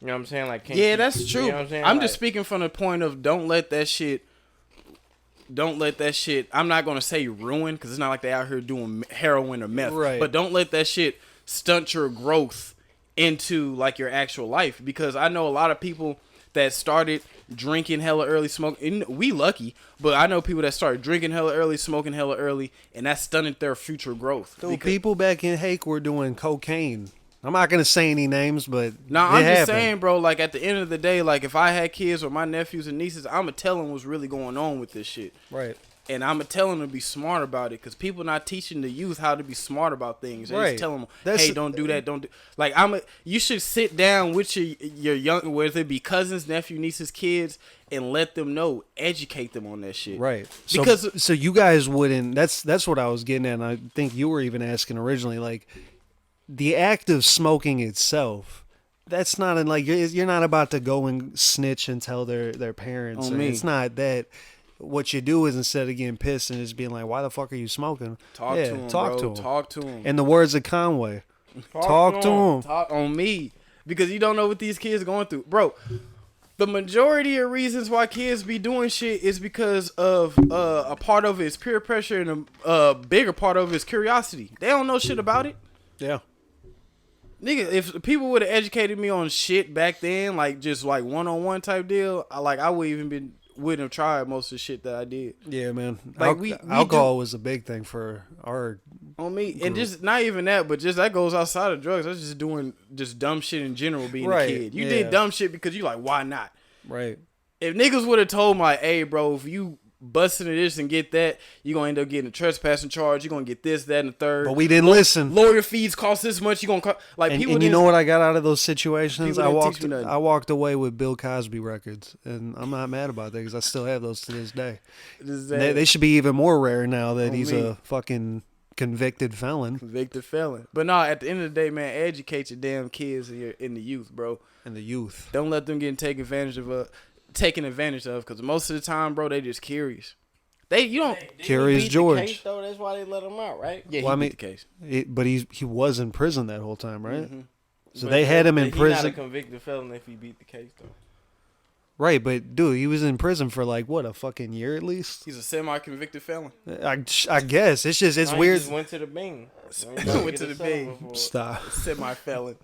You know what I'm saying? Like, that's true. You know what I'm saying? I'm like, just speaking from the point of don't let that shit, I'm not going to say ruin, because it's not like they out here doing heroin or meth. Right. But don't let that shit stunt your growth into like your actual life, because I know a lot of people that started drinking hella early, smoking. We lucky, but I know people that started drinking hella early, smoking hella early, and that stunted their future growth. Dude, people back in Hake were doing cocaine. I'm not gonna say any names, but I'm just saying, bro. Like, at the end of the day, like, if I had kids or my nephews and nieces, I'ma tell them what's really going on with this shit. Right. And I'm going to tell them to be smart about it, because people not teaching the youth how to be smart about things. They just tell them, hey, don't do that, don't do. Like, you should sit down with your young, whether it be cousins, nephew, nieces, kids, and let them know, educate them on that shit. Right. Because so you guys wouldn't. That's what I was getting at. And I think you were even asking originally, like, the act of smoking itself. That's not like you're not about to go and snitch and tell their parents. It's not that. What you do is, instead of getting pissed and just being like, why the fuck are you smoking? Talk to him, bro. Talk to him. In the words of Conway, talk to him. Talk on me. Because you don't know what these kids are going through. Bro, the majority of reasons why kids be doing shit is because of a part of it is peer pressure, and a bigger part of it is curiosity. They don't know shit about it. Yeah. Nigga, if people would have educated me on shit back then, like just like one-on-one type deal, I wouldn't have tried most of the shit that I did. Yeah, man. Like, alcohol was a big thing for our on me, group. And just not even that, but just that goes outside of drugs. That's just doing just dumb shit in general. Being a kid, you did dumb shit because you like, why not? Right. If niggas would have told me, like, hey, bro, if you busting into this and get that, you're gonna end up getting a trespassing charge. You're gonna get this, that, and the third. But we didn't listen. Lawyer fees cost this much. You gonna like people. And you know what I got out of those situations? I I walked away with Bill Cosby records, and I'm not mad about that because I still have those to this day. They should be even more rare now that he's a fucking convicted felon. Convicted felon. But no, at the end of the day, man, educate your damn kids in the youth, bro. And the youth. Don't let them get taken advantage of. Because most of the time, bro, they just curious. Curious George. Case, though, that's why they let him out, right? Yeah, Well, he beat the case. But he was in prison that whole time, right? Mm-hmm. So they had him in He's prison. not a convicted felon if he beat the case, though. Right, but dude, he was in prison for like what, a fucking year at least. He's a semi-convicted felon. I guess it's just No, weird. He just went to the Bing. Went to the Bing. Stop. Semi-felon.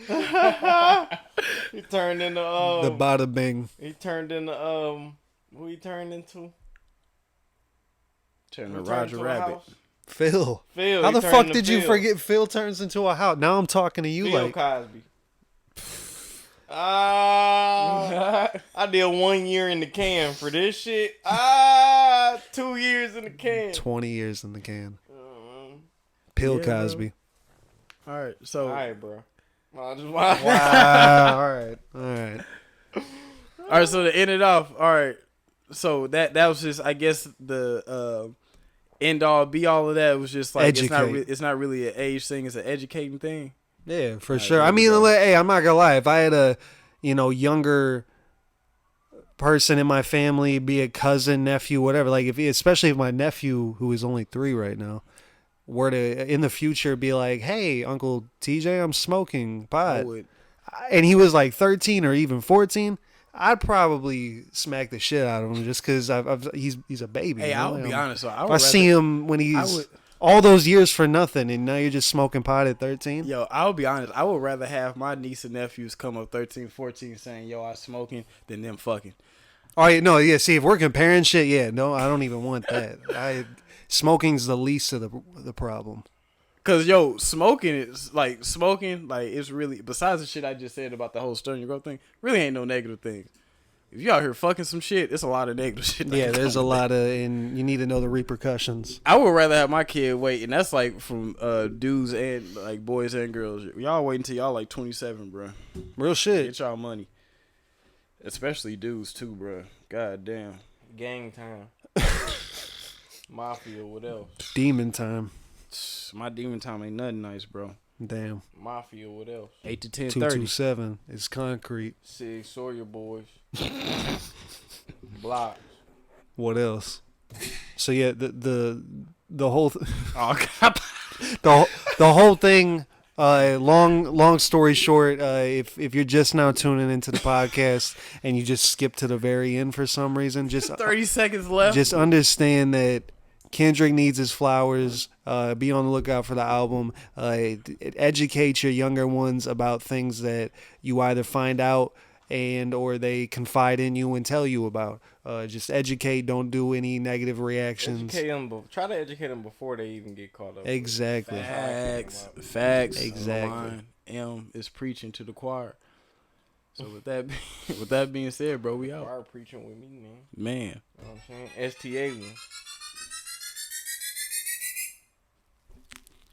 He turned into The bada bing. He turned into who he turned into? Turned to Who turned Roger into a Rabbit. house? Phil. Phil. How he the turned fuck into did you Phil. forget Phil turns into a house? Now I'm talking to you Phil like Cosby. I did 1 year in the can for this shit. 2 years in the can. 20 years in the can. Pill Yeah, Cosby. All right, so All right, bro. Wow. All right. all right, so to end it off, all right. So that was just, I guess, the end all be all of that was just like it's not really an age thing; it's an educating thing. Yeah, for All right, sure. there I we mean, go. hey, I'm not gonna lie. If I had a, younger person in my family, be a cousin, nephew, whatever, like especially if my nephew, who is only 3 right now, were to in the future be like, "Hey, Uncle TJ, I'm smoking I pot," would. and he was like 13 or even 14, I'd probably smack the shit out of him just because he's a baby. Hey, you know? I would be honest. So If I see him when he's all those years for nothing, and now you're just smoking pot at 13. Yo, I would be honest. I would rather have my niece and nephews come up 13, 14 saying, "Yo, I smoking," than them fucking. Oh, yeah, no, yeah. See, if we're comparing shit, yeah, no, I don't even want that. Smoking's the least of the problem. Cause yo, smoking, it's really, besides the shit I just said about the whole stirring your growth thing, really ain't no negative things. If you out here fucking some shit, it's a lot of negative shit. Yeah, there's a lot of, and you need to know the repercussions. I would rather have my kid wait, and that's like from dudes and like boys and girls. Y'all wait until y'all like 27, bro. Real shit. Get y'all money, especially dudes too, bro. God damn. Gang time. Mafia, what else? Demon time. My demon time ain't nothing nice, bro. Damn. Mafia, what else? 8 to 10, 30. 227 is concrete. Sig Sawyer boys. Blocks. What else? So yeah, the whole Oh God. the whole thing. Long story short, if you're just now tuning into the podcast and you just skip to the very end for some reason, just 30 seconds left. just understand that Kendrick needs his flowers. Be on the lookout for the album. Educate your younger ones about things that you either find out or they confide in you and tell you about. Just educate. Don't do any negative reactions. Try to educate them before they even get caught up. Exactly. Facts. Exactly. M is preaching to the choir. So with that being said, bro, we out. Choir preaching with me, man. Man. You know what I'm saying? STLiens.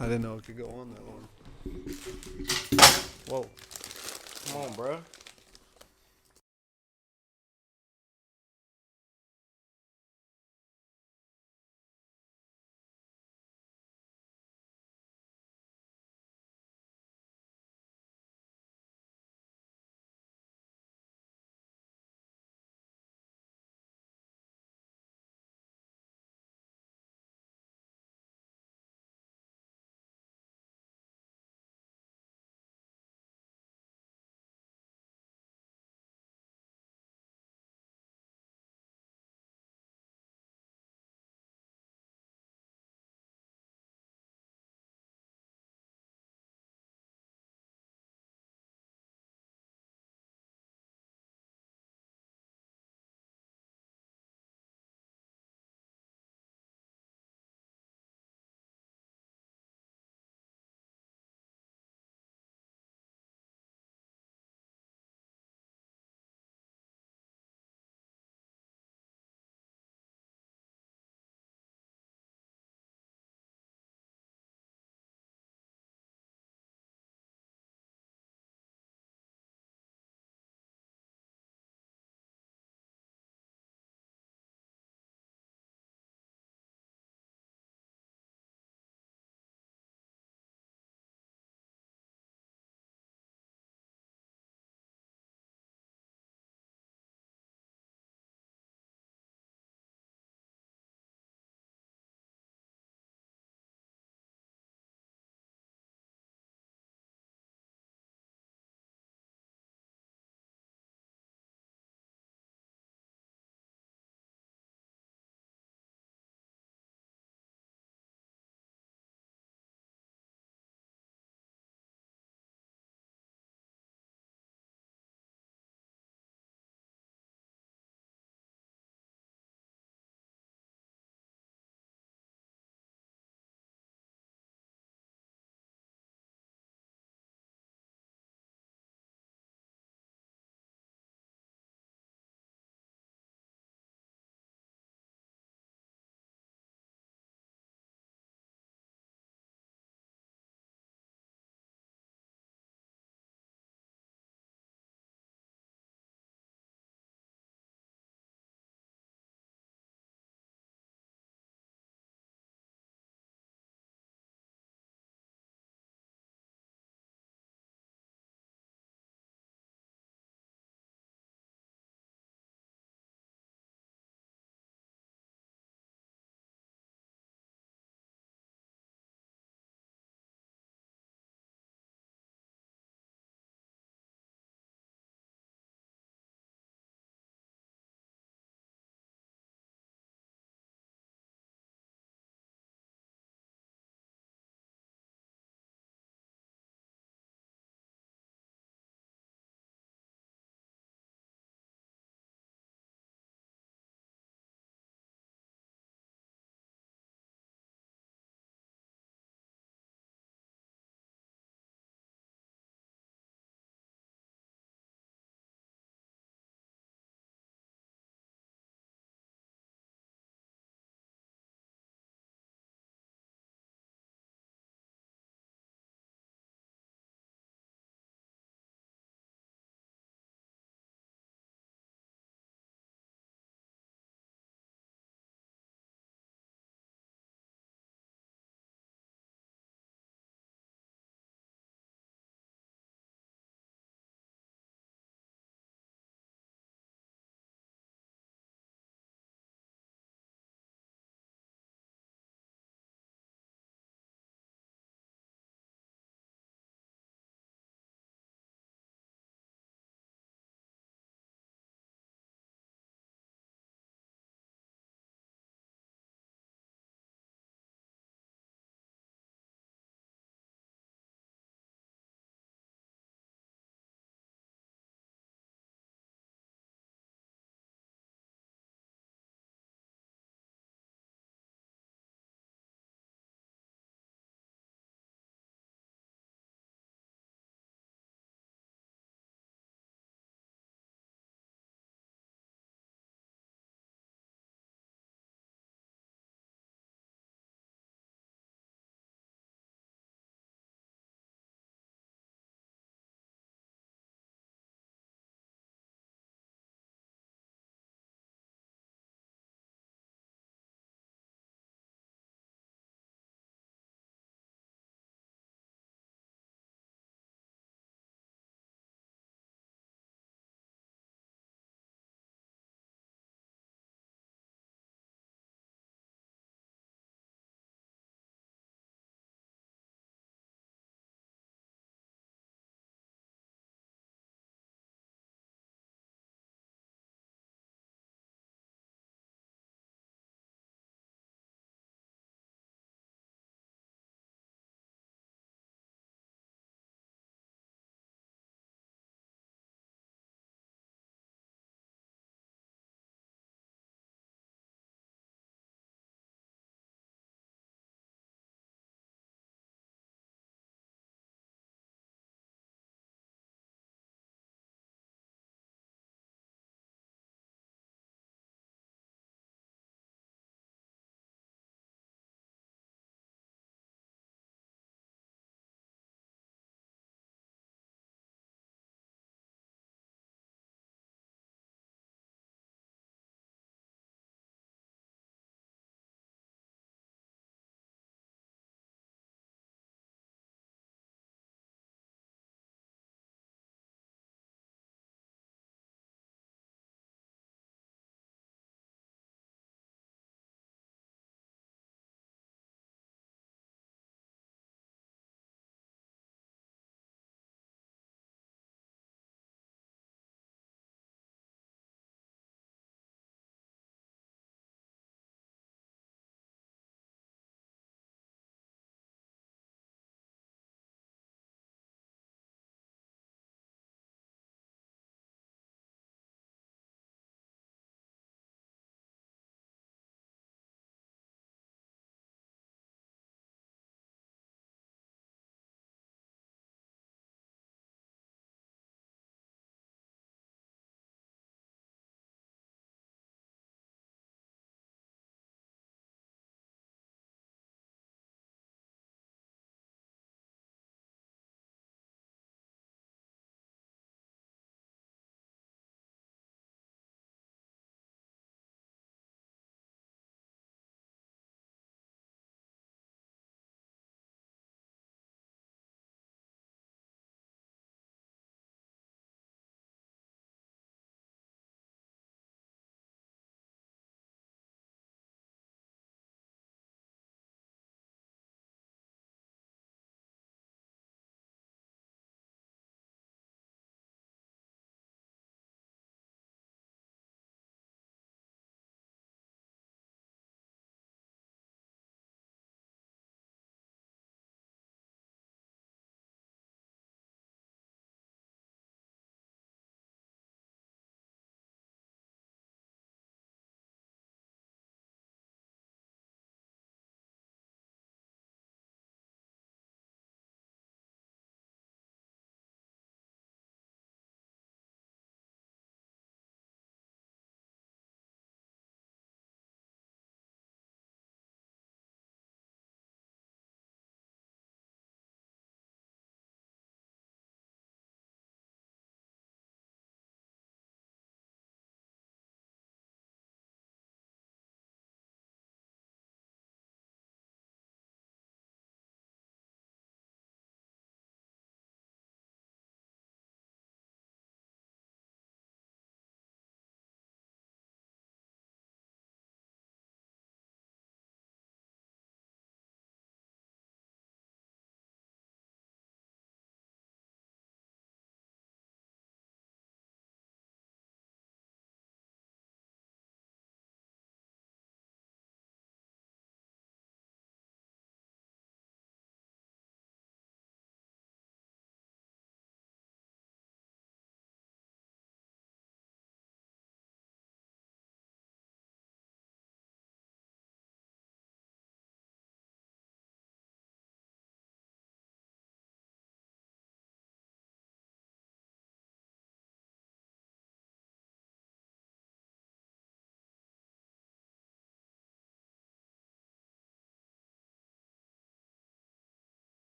I didn't know it could go on that long. Whoa. Come on, bro.